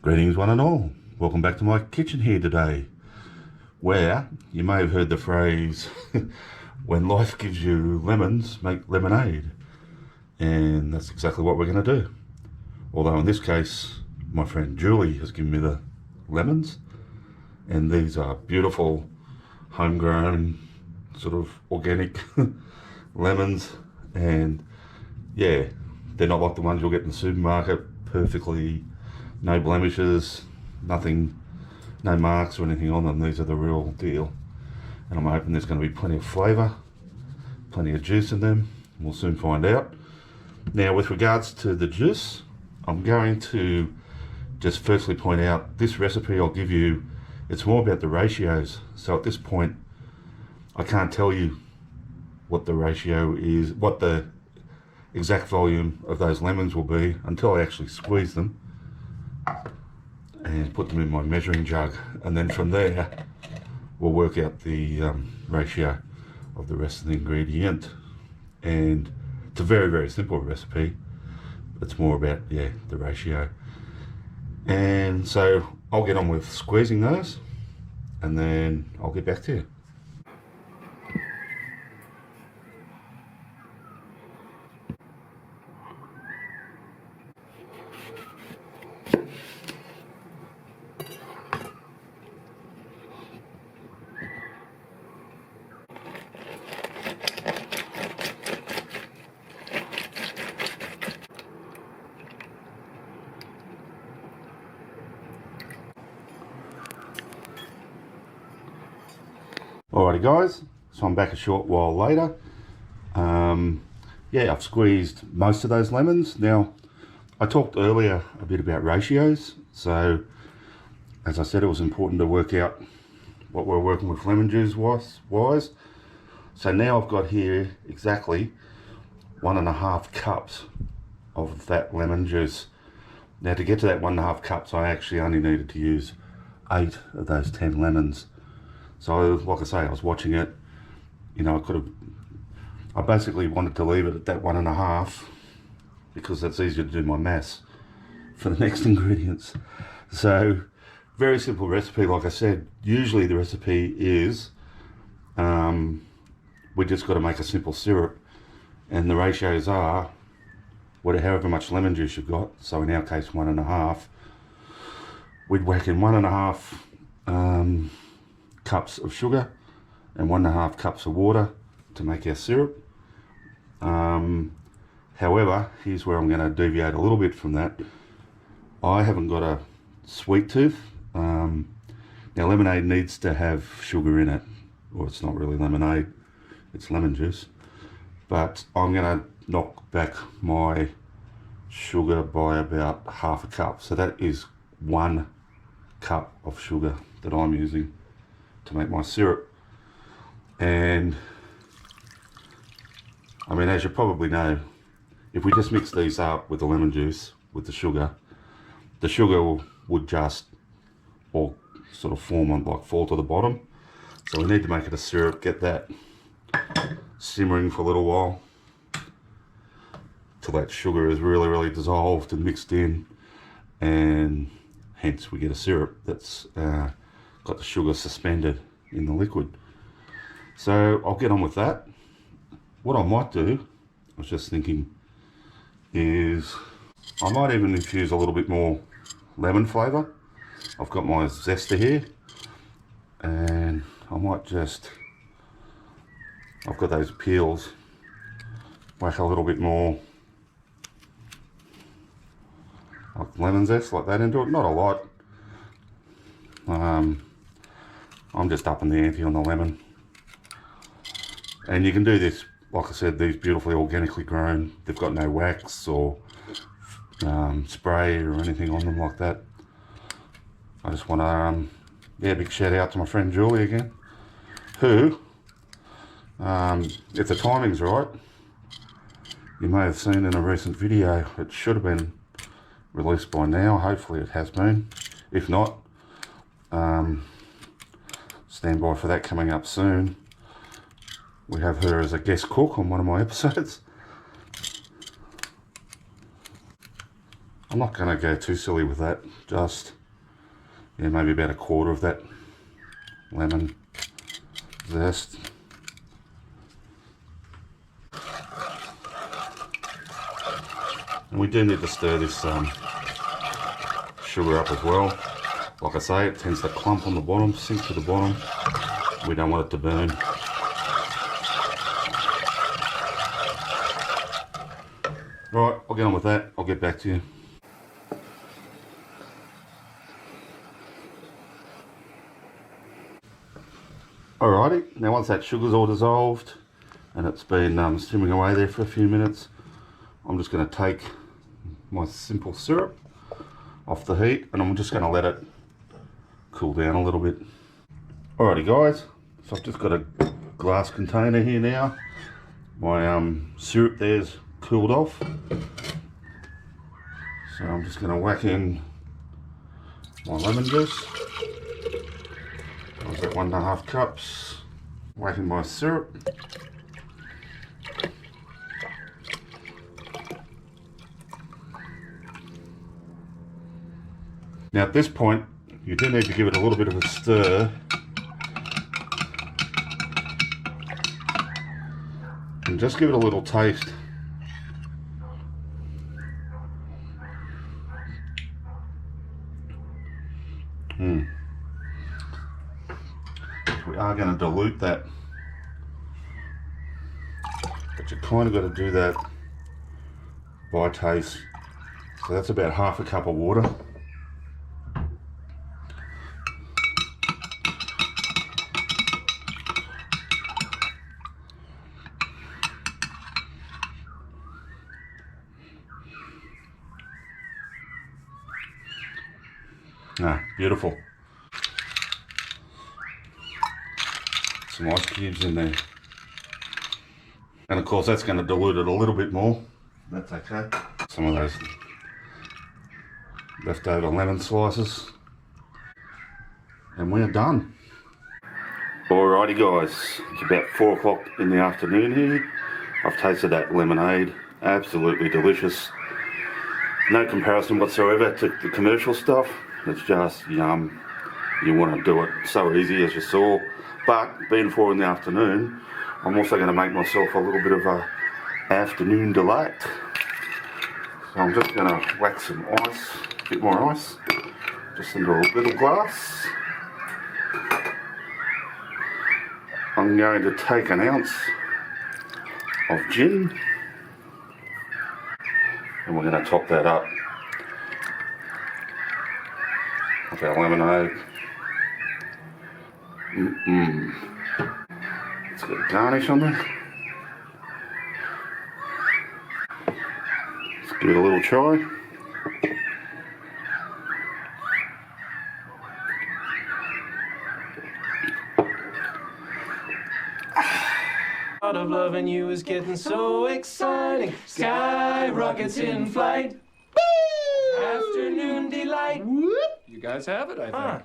Greetings one and all. Welcome back to my kitchen here today, where you may have heard the phrase, when life gives you lemons, make lemonade. And that's exactly what we're going to do. Although in this case, my friend Julie has given me the lemons, and these are beautiful, homegrown, sort of organic lemons. And yeah, they're not like the ones you'll get in the supermarket, perfectly, no blemishes, nothing, no marks or anything on them. These are the real deal. And I'm hoping there's going to be plenty of flavour, plenty of juice in them. We'll soon find out. Now, with regards to the juice, I'm going to just firstly point out this recipe I'll give you, it's more about the ratios. So at this point, I can't tell you what the ratio is, what the exact volume of those lemons will be until I actually squeeze them and put them in my measuring jug, and then from there we'll work out the ratio of the rest of the ingredient. And it's a very, very simple recipe. It's more about, the ratio. And so I'll get on with squeezing those, and then I'll get back to you. Alrighty guys, so I'm back a short while later. I've squeezed most of those lemons. Now, I talked earlier a bit about ratios, so as I said, it was important to work out what we're working with lemon juice wise. So now I've got here exactly 1.5 cups of that lemon juice. Now, to get to that 1.5 cups, I actually only needed to use 8 of those 10 lemons. So, like I say, I was watching it, I basically wanted to leave it at that 1.5 because that's easier to do my maths for the next ingredients. So, very simple recipe. Like I said, usually the recipe is, we just got to make a simple syrup, and the ratios are however much lemon juice you've got. So in our case, 1.5. We'd whack in 1.5 cups of sugar and 1.5 cups of water to make our syrup. However, here's where I'm going to deviate a little bit from that. I haven't got a sweet tooth. Now, lemonade needs to have sugar in it, or it's not really lemonade, it's lemon juice. But I'm going to knock back my sugar by about 1/2 cup. So that is 1 cup of sugar that I'm using to make my syrup. And I mean, as you probably know, if we just mix these up with the lemon juice with the sugar would just all sort of form on, like, fall to the bottom. So we need to make it a syrup, get that simmering for a little while till that sugar is really, really dissolved and mixed in, and hence we get a syrup that's got the sugar suspended in the liquid. So I'll get on with that. What I might do, I was just thinking, is I might even infuse a little bit more lemon flavour. I've got my zester here, and I might just, I've got those peels, whack a little bit more like lemon zest like that into it, not a lot. I'm just upping the ante on the lemon. And you can do this, like I said, these beautifully organically grown. They've got no wax or spray or anything on them like that. I just want to, big shout out to my friend Julie again, who, if the timing's right, you may have seen in a recent video, it should have been released by now. Hopefully it has been. If not, stand by for that coming up soon. We have her as a guest cook on one of my episodes. I'm not going to go too silly with that. Just, yeah, maybe about a quarter of that lemon zest. And we do need to stir this sugar up as well. Like I say, it tends to clump on the bottom, sink to the bottom. We don't want it to burn. Right, I'll get on with that. I'll get back to you. Alrighty, now once that sugar's all dissolved and it's been simmering away there for a few minutes, I'm just going to take my simple syrup off the heat and I'm just going to let it cool down a little bit. Alrighty guys, so I've just got a glass container here now. My syrup there's cooled off. So I'm just going to whack in my lemon juice. I was at 1.5 cups. Whack in my syrup. Now at this point, you do need to give it a little bit of a stir. And just give it a little taste. We are going to dilute that, but you kind of got to do that by taste. So that's about 1/2 cup of water. Ah, beautiful. Some ice cubes in there. And of course that's going to dilute it a little bit more. That's okay. Some of those leftover lemon slices. And we're done. Alrighty guys, it's about 4 o'clock in the afternoon here. I've tasted that lemonade. Absolutely delicious. No comparison whatsoever to the commercial stuff. It's just yum. You want to do it so easy, as you saw. But being 4 in the afternoon, I'm also going to make myself a little bit of a afternoon delight. So I'm just going to whack some ice, a bit more ice, just into a little glass. I'm going to take an ounce of gin, and we're going to top that up with our lemonade. Let's get a garnish on there. Let's give it a little try. Thought of loving you is getting so exciting. Sky rockets in flight. Afternoon delight. You guys have it, I think.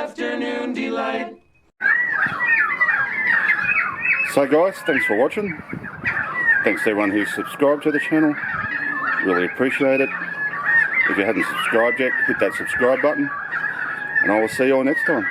Afternoon delight. So guys, thanks for watching. Thanks to everyone who's subscribed to the channel. Really appreciate it. If you haven't subscribed yet, hit that subscribe button. And I will see you all next time.